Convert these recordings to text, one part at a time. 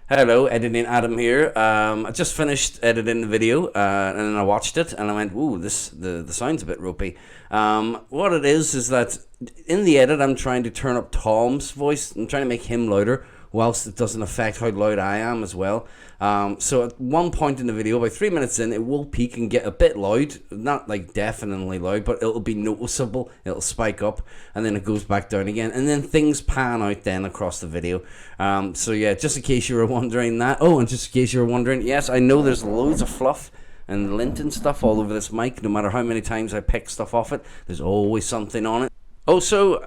Hello, editing Adam here. I just finished editing the video, and then I watched it, and I went, "Ooh, the sound's a bit ropey." What it is that in the edit, I'm trying to turn up Tom's voice. I'm trying to make him louder, whilst it doesn't affect how loud I am as well. So at one point in the video, about 3 minutes in, it will peak and get a bit loud. Not like deafeningly loud, but it'll be noticeable. It'll spike up, and then it goes back down again. And then things pan out then across the video. So yeah, just in case you were wondering that. Oh, and just in case you were wondering, yes, I know there's loads of fluff and lint and stuff all over this mic. No matter how many times I pick stuff off it, there's always something on it. Also,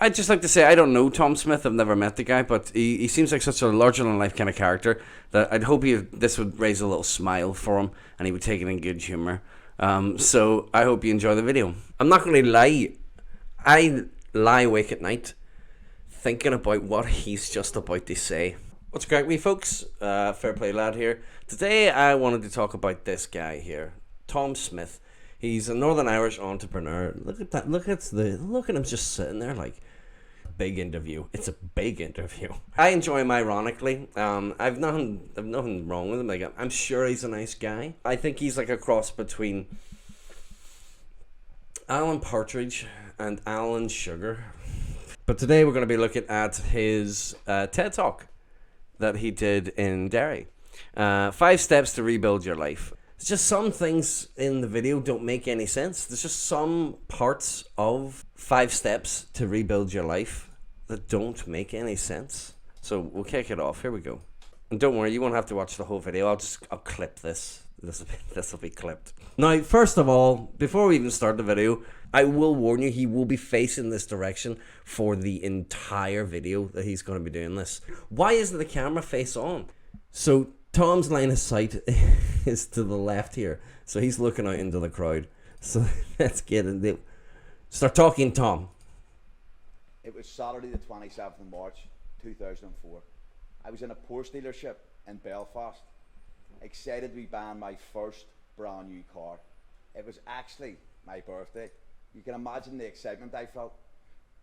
I'd just like to say I don't know Tom Smyth. I've never met the guy, but he seems like such a larger-than-life kind of character that I'd hope this would raise a little smile for him and he would take it in good humour. So I hope you enjoy the video. I'm not going to lie. I lie awake at night thinking about what he's just about to say. What's crack, wee folks? Fair play lad here. Today I wanted to talk about this guy here, Tom Smyth. He's a Northern Irish entrepreneur. Look at that. Look at him just sitting there like big interview. It's a big interview. I enjoy him ironically. I've nothing wrong with him. Like, I'm sure he's a nice guy. I think he's like a cross between Alan Partridge and Alan Sugar. But today we're going to be looking at his TED Talk that he did in Derry. 5 steps to rebuild your life. It's just some things in the video don't make any sense. There's just some parts of 5 steps to rebuild your life that don't make any sense. So we'll kick it off. Here we go. And don't worry, you won't have to watch the whole video. I'll clip this. This will be clipped. Now, first of all, before we even start the video, I will warn you, he will be facing this direction for the entire video that he's going to be doing this. Why isn't the camera face on? So Tom's line of sight is to the left here. So he's looking out into the crowd. So let's get into start talking, Tom. It was Saturday the 27th of March 2004. I was in a Porsche dealership in Belfast, excited to be buying my first brand new car. It was actually my birthday. You can imagine the excitement I felt.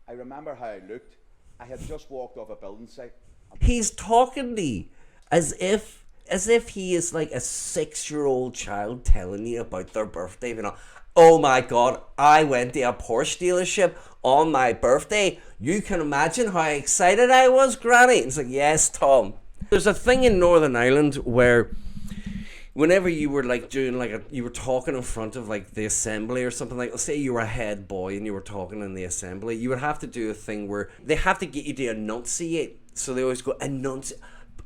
I remember how I looked. I had just walked off a building site. He's talking to me as if he is like a 6-year-old child telling you about their birthday. You know, oh my god, I went to a Porsche dealership on my birthday. You can imagine how excited I was, Granny. It's like, yes, Tom. There's a thing in Northern Ireland where whenever you were like doing like you were talking in front of like the assembly or something, like let's say you were a head boy and you were talking in the assembly, you would have to do a thing where they have to get you to enunciate. So they always go enunciate.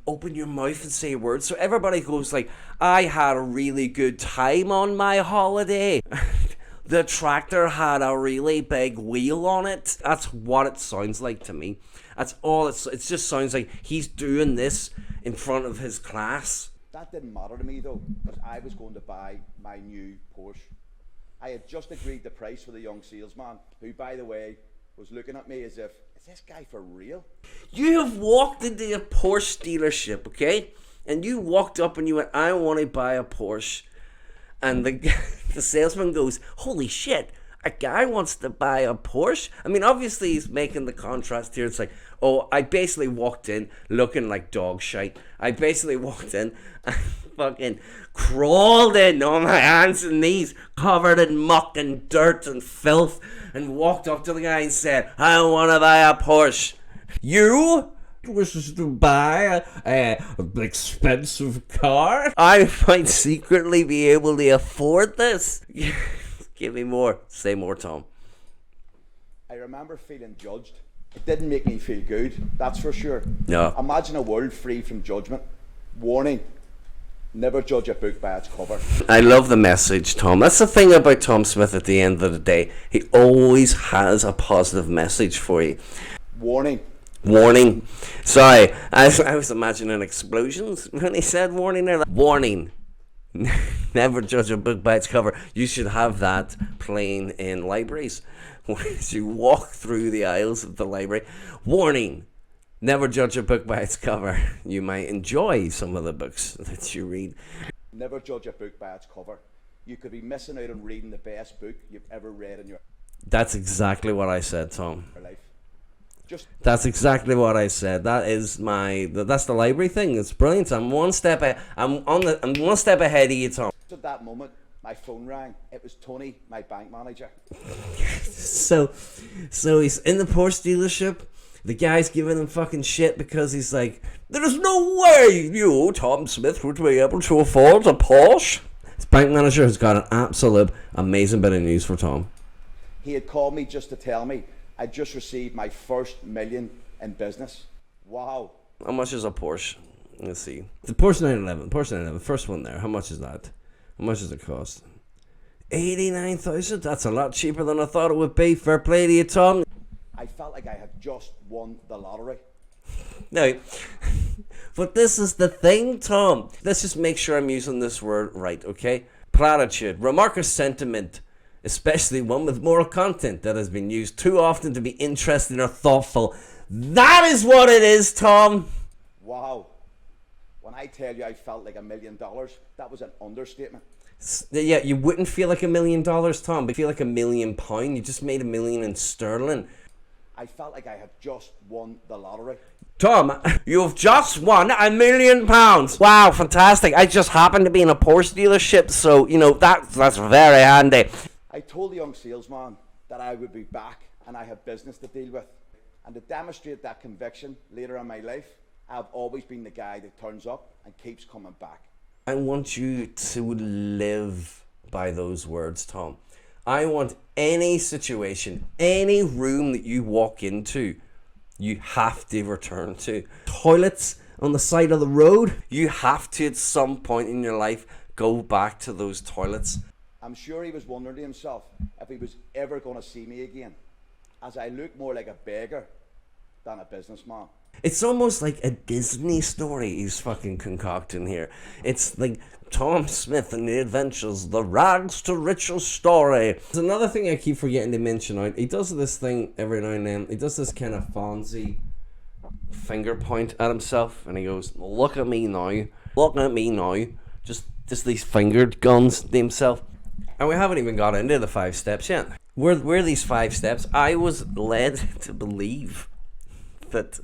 Open your mouth and say words. So everybody goes like, I had a really good time on my holiday. The tractor had a really big wheel on it. That's what it sounds like to me. That's all it just sounds like he's doing this in front of his class. That didn't matter to me though, because I was going to buy my new Porsche. I had just agreed the price with a young salesman, who by the way, was looking at me as if, is this guy for real? You have walked into a Porsche dealership, okay? And you walked up and you went, I want to buy a Porsche. And the salesman goes, holy shit, a guy wants to buy a Porsche? I mean, obviously he's making the contrast here. It's like, oh, I basically walked in looking like dog shite. I basically walked in and fucking crawled in on my hands and knees, covered in muck and dirt and filth, and walked up to the guy and said, I want to buy a Porsche. You wishes to buy an expensive car? I might secretly be able to afford this. Give me more. Say more, Tom. I remember feeling judged. It didn't make me feel good, that's for sure. No. Imagine a world free from judgment. Warning, never judge a book by its cover. I love the message, Tom. That's the thing about Tom Smyth at the end of the day. He always has a positive message for you. Warning. Warning. Sorry, I was imagining explosions when he said warning there. Warning. Never judge a book by its cover. You should have that playing in libraries. As you walk through the aisles of the library. Warning. Never judge a book by its cover. You might enjoy some of the books that you read. Never judge a book by its cover. You could be missing out on reading the best book you've ever read in your That's exactly what I said, Tom. life. Just That's exactly what I said. That's the library thing. It's brilliant. I'm one step I'm one step ahead of you, Tom. at that moment, my phone rang. It was Tony, my bank manager. So he's in the Porsche dealership. The guy's giving him fucking shit because he's like, there's no way you, Tom Smith, would be able to afford a Porsche. His bank manager has got an absolute amazing bit of news for Tom. He had called me just to tell me I just received my first million in business. Wow. How much is a Porsche? Let's see. The Porsche 911, first one there. How much is that? How much does it cost? 89,000. That's a lot cheaper than I thought it would be. Fair play to you, Tom. I felt like I had just won the lottery. No, but this is the thing, Tom. Let's just make sure I'm using this word right, okay? Platitude, remark or sentiment, especially one with moral content that has been used too often to be interesting or thoughtful. That is what it is, Tom. Wow. When I tell you I felt like $1 million, that was an understatement. Yeah, you wouldn't feel like $1 million, Tom, but you feel like £1 million. You just made $1 million in sterling. I felt like I had just won the lottery. Tom, you've just won £1 million. Wow, fantastic. I just happened to be in a Porsche dealership, so, you know, that's very handy. I told the young salesman that I would be back and I have business to deal with. And to demonstrate that conviction later in my life, I've always been the guy that turns up and keeps coming back. I want you to live by those words, Tom. I want any situation, any room that you walk into, you have to return to. Toilets on the side of the road, you have to at some point in your life go back to those toilets. I'm sure he was wondering to himself if he was ever going to see me again, as I look more like a beggar than a businessman. It's almost like a Disney story he's fucking concocting here. It's like Tom Smith and the Adventures, the rags to riches story. There's another thing I keep forgetting to mention out. He does this thing every now and then. He does this kind of Fonzie finger point at himself, and he goes, "Look at me now. Look at me now." Just these fingered guns to himself. And we haven't even got into the 5 steps yet. Were these 5 steps? I was led to believe that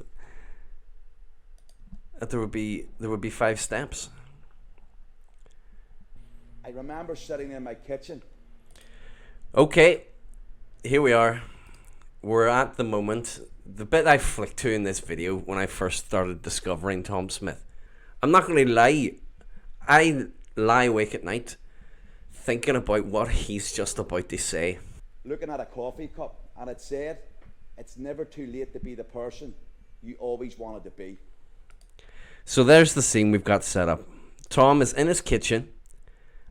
there would be 5 steps. I remember sitting in my kitchen. Okay, here we are. We're at the moment, the bit I flicked to in this video when I first started discovering Tom Smith. I'm not going to lie. I lie awake at night thinking about what he's just about to say. Looking at a coffee cup, and it said, "It's never too late to be the person you always wanted to be." So there's the scene we've got set up. Tom is in his kitchen,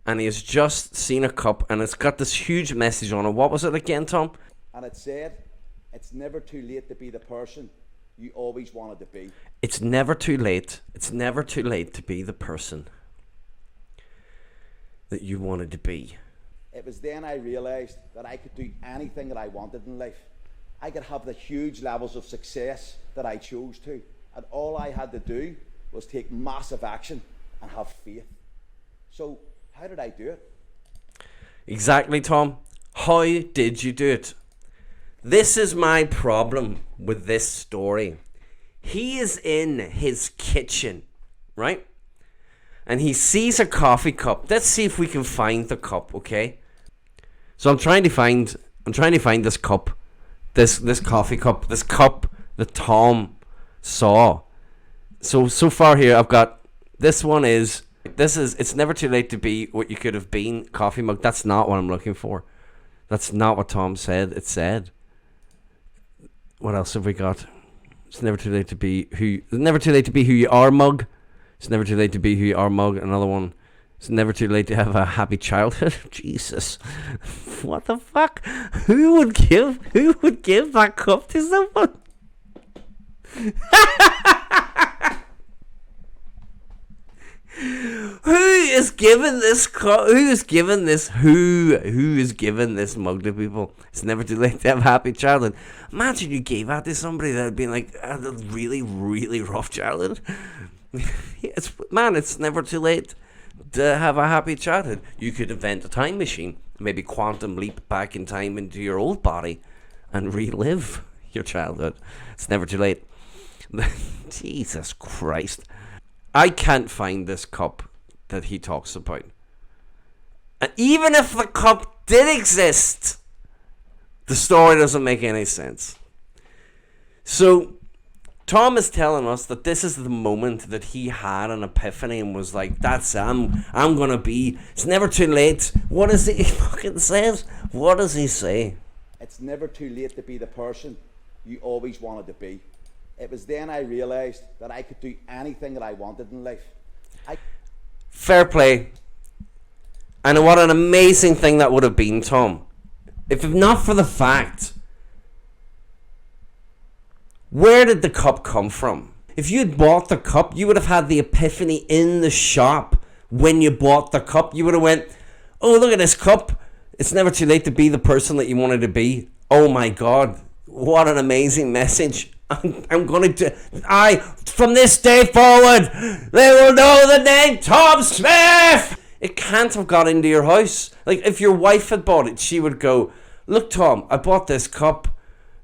and he has just seen a cup, and it's got this huge message on it. What was it again, Tom? And it said, "It's never too late to be the person you always wanted to be." It's never too late. It's never too late to be the person that you wanted to be. It was then I realised that I could do anything that I wanted in life. I could have the huge levels of success that I chose to, and all I had to do was take massive action and have faith. So, how did I do it? Exactly, Tom. How did you do it? This is my problem with this story. He is in his kitchen, right? And he sees a coffee cup. Let's see if we can find the cup, okay? So I'm trying to find this cup, this coffee cup, this cup that Tom saw. So far here I've got this is it's never too late to be what you could have been, coffee mug. That's not what I'm looking for. That's not what Tom said. It said. What else have we got? It's never too late to be who you are, mug. It's never too late to be who you are, mug. Another one. It's never too late to have a happy childhood. Jesus. What the fuck? Who would give that cup to someone? Who is giving this mug to people? It's never too late to have a happy childhood. Imagine you gave that to somebody that had been like a really, really rough childhood. It's never too late to have a happy childhood. You could invent a time machine, maybe quantum leap back in time into your old body and relive your childhood. It's never too late. Jesus Christ. I can't find this cup that he talks about. And even if the cup did exist, the story doesn't make any sense. So, Tom is telling us that this is the moment that he had an epiphany and was like, that's I'm gonna be, it's never too late. What does he fucking says? What does he say? It's never too late to be the person you always wanted to be. It was then I realised that I could do anything that I wanted in life. Fair play. And what an amazing thing that would have been, Tom. If not for the fact, where did the cup come from? If you had bought the cup, you would have had the epiphany in the shop when you bought the cup. You would have went, oh, look at this cup. It's never too late to be the person that you wanted to be. Oh my God, what an amazing message. I'm going to, from this day forward, they will know the name Tom Smyth. It can't have got into your house. Like, if your wife had bought it, she would go, look, Tom, I bought this cup.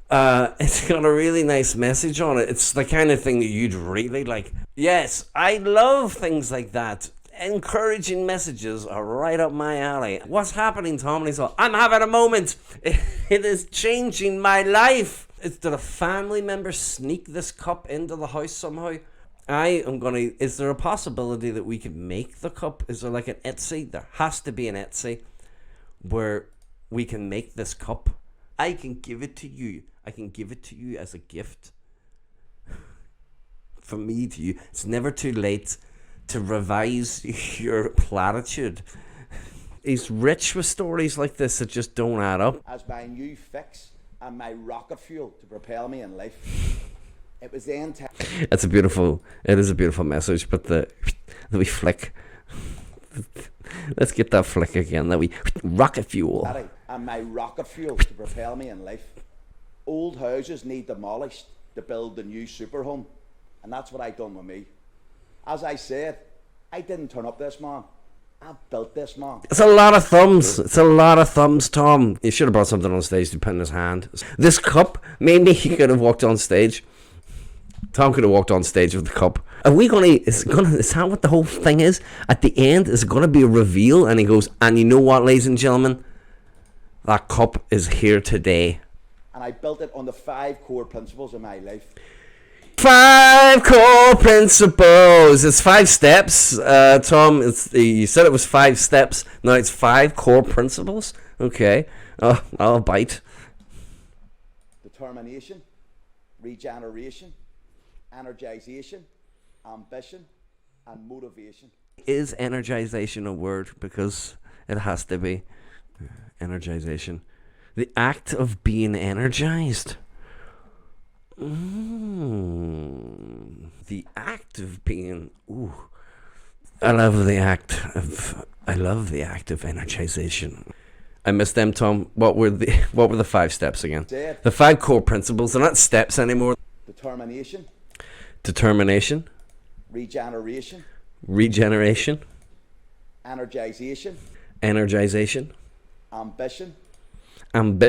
It's got a really nice message on it. It's the kind of thing that you'd really like. Yes, I love things like that. Encouraging messages are right up my alley. What's happening, Tom? And he's like, I'm having a moment. It is changing my life. Did a family member sneak this cup into the house somehow? Is there a possibility that we could make the cup? Is there like an Etsy? There has to be an Etsy where we can make this cup. I can give it to you. I can give it to you as a gift. From me to you. It's never too late to revise your platitude. He's rich with stories like this that just don't add up. As my new fix and my rocket fuel to propel me in life. It was then it is a beautiful message, but the wee flick. Let's get that flick again, that wee rocket fuel. And my rocket fuel to propel me in life. Old houses need demolished to build the new super home. And that's what I done with me. As I said, I didn't turn up this man. I built this man. It's a lot of thumbs. It's a lot of thumbs, Tom. He should have brought something on stage to put in his hand. This cup, maybe he could have walked on stage. Tom could have walked on stage with the cup. Is that what the whole thing is? At the end, is it going to be a reveal? And he goes, and you know what, ladies and gentlemen? That cup is here today. And I built it on the 5 core principles of my life. 5 core principles. It's 5 steps, Tom. You said it was 5 steps. Now it's 5 core principles. Okay, I'll bite. Determination, regeneration, energization, ambition, and motivation. Is energization a word? Because it has to be. Energization. The act of being energized. The act of being. I love the act of energization. I missed them, Tom. What were the 5 steps again? The 5 core principles. They're not steps anymore. Determination. Regeneration. Energization. Ambition. And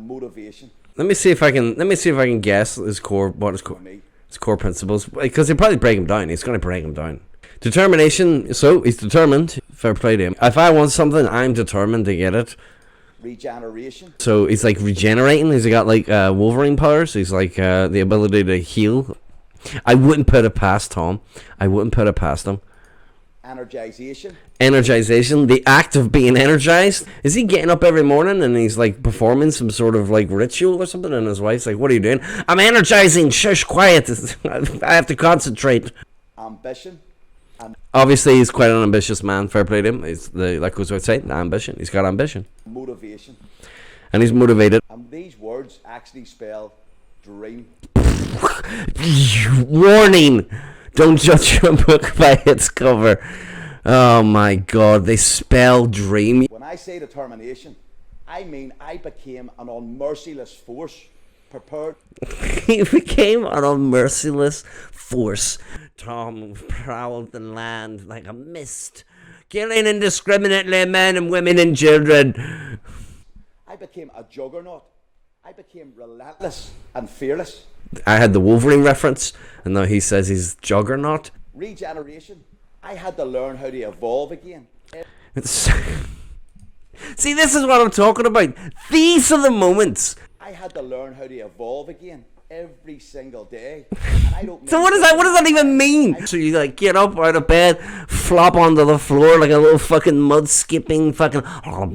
motivation. Let me see if I can guess his core principles, because he'll probably break them down. He's going to break them down. Determination. So he's determined. Fair play to him. If I want something, I'm determined to get it. Regeneration. So he's like regenerating. He's got like Wolverine powers. He's like the ability to heal. I wouldn't put it past Tom. I wouldn't put it past him. Energization, the act of being energized. Is he getting up every morning and he's like performing some sort of like ritual or something, and his wife's like, what are you doing? I'm energizing. Shush, quiet. I have to concentrate. Ambition. Obviously he's quite an ambitious man. Fair play to him. Like goes without saying, ambition. He's got ambition. Motivation. And he's motivated. And these words actually spell dream. Warning. Don't judge a book by its cover. Oh my God, they spell dream. When I say determination, I mean I became an unmerciless force prepared. He became an unmerciless force. Tom prowled the land like a mist, killing indiscriminately men and women and children. I became a juggernaut I became relentless and fearless. I had the Wolverine reference, and now he says he's Juggernaut. Regeneration. I had to learn how to evolve again. See, this is what I'm talking about. These are the moments. I had to learn how to evolve again every single day. And I don't So what does that even mean? So you like get up out of bed, flop onto the floor like a little fucking mud skipping fucking, you know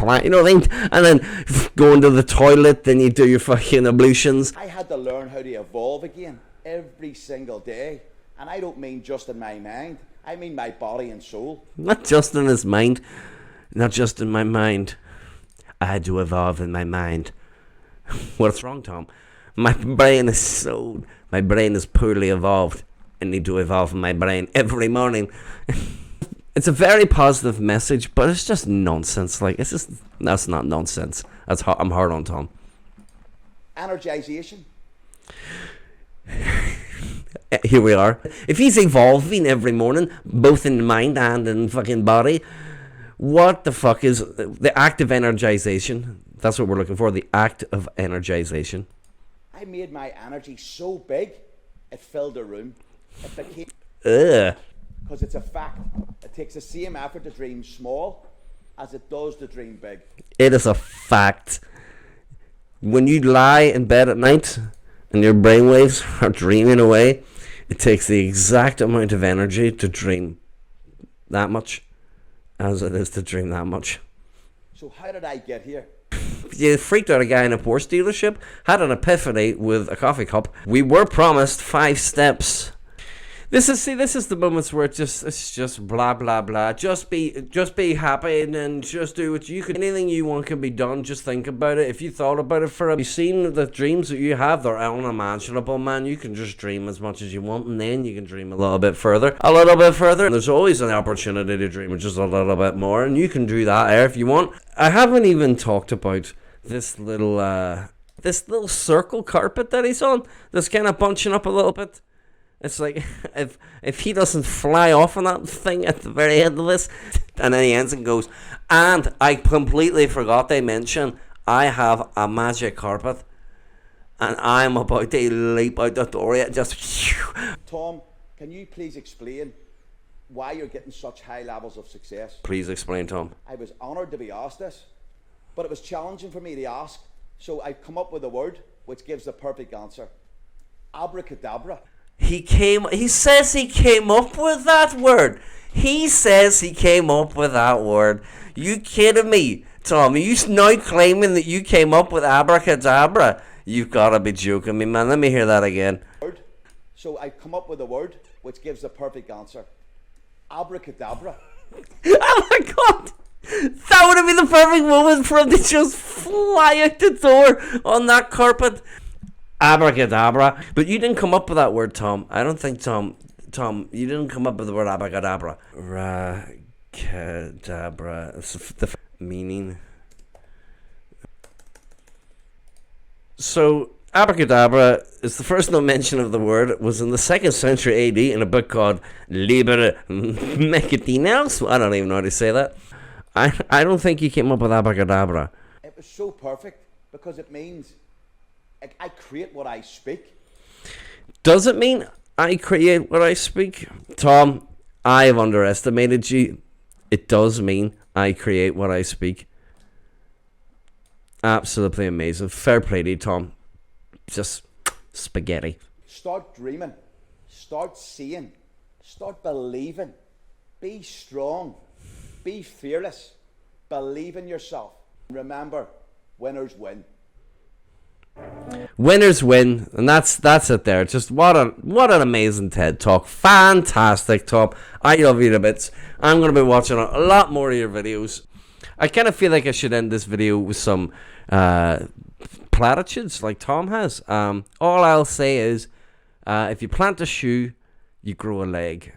what I mean? And then go into the toilet, then you do your fucking ablutions. I had to learn how to evolve again every single day. And I don't mean just in my mind. I mean my body and soul. Not just in his mind. Not just in my mind. I had to evolve in my mind. What's wrong, Tom? My brain is poorly evolved. I need to evolve in my brain every morning. It's a very positive message, but it's just nonsense. Like, that's not nonsense. I'm hard on Tom. Energization. Here we are. If he's evolving every morning, both in mind and in fucking body, what the fuck is the act of energization? That's what we're looking for, the act of energization. I made my energy so big, it filled the room. It became... Because it's a fact. It takes the same effort to dream small as it does to dream big. It is a fact. When you lie in bed at night and your brainwaves are dreaming away, it takes the exact amount of energy to dream that much as it is to dream that much. So how did I get here? You freaked out a guy in a Porsche dealership, had an epiphany with a coffee cup. We were promised 5 steps. This is the moments where it's just blah blah blah. Just be happy and just do what you can. Anything you want can be done. Just think about it. If you thought about it for a, you've seen the dreams that you have, they're unimaginable, man. You can just dream as much as you want, and then you can dream a little bit further. There's always an opportunity to dream just a little bit more, and you can do that if you want. I haven't even talked about this little circle carpet that he's on. That's kind of bunching up a little bit. It's like, if he doesn't fly off on that thing at the very end of this, and then he ends and goes, and I completely forgot to mention, I have a magic carpet, and I'm about to leap out the door, just... Tom, can you please explain why you're getting such high levels of success? Please explain, Tom. I was honoured to be asked this, but it was challenging for me to ask, so I've come up with a word which gives the perfect answer. Abracadabra. He says he came up with that word. He says he came up with that word. You kidding me, Tom? Are you now claiming that you came up with abracadabra? You've got to be joking me, man. Let me hear that again. So I've come up with a word which gives the perfect answer. Abracadabra. Oh my God! That would have been the perfect moment for him to just fly out the door on that carpet. Abracadabra. But you didn't come up with that word, Tom. I don't think, Tom, you didn't come up with the word abracadabra. Abracadabra. It's the meaning. So, abracadabra is the first known mention of the word. It was in the 2nd century AD in a book called Liber Mecatinos. I don't even know how to say that. I don't think he came up with abracadabra. It was so perfect because it means I create what I speak. Does it mean I create what I speak? Tom, I have underestimated you. It does mean I create what I speak. Absolutely amazing. Fair play to you, Tom. Just spaghetti. Start dreaming. Start seeing. Start believing. Be strong. Be fearless. Believe in yourself. Remember, winners win. Winners win, and that's it there. Just what an amazing TED Talk. Fantastic, Tom. I love you to bits. I'm going to be watching a lot more of your videos. I kind of feel like I should end this video with some platitudes like Tom has. All I'll say is, if you plant a shoe, you grow a leg.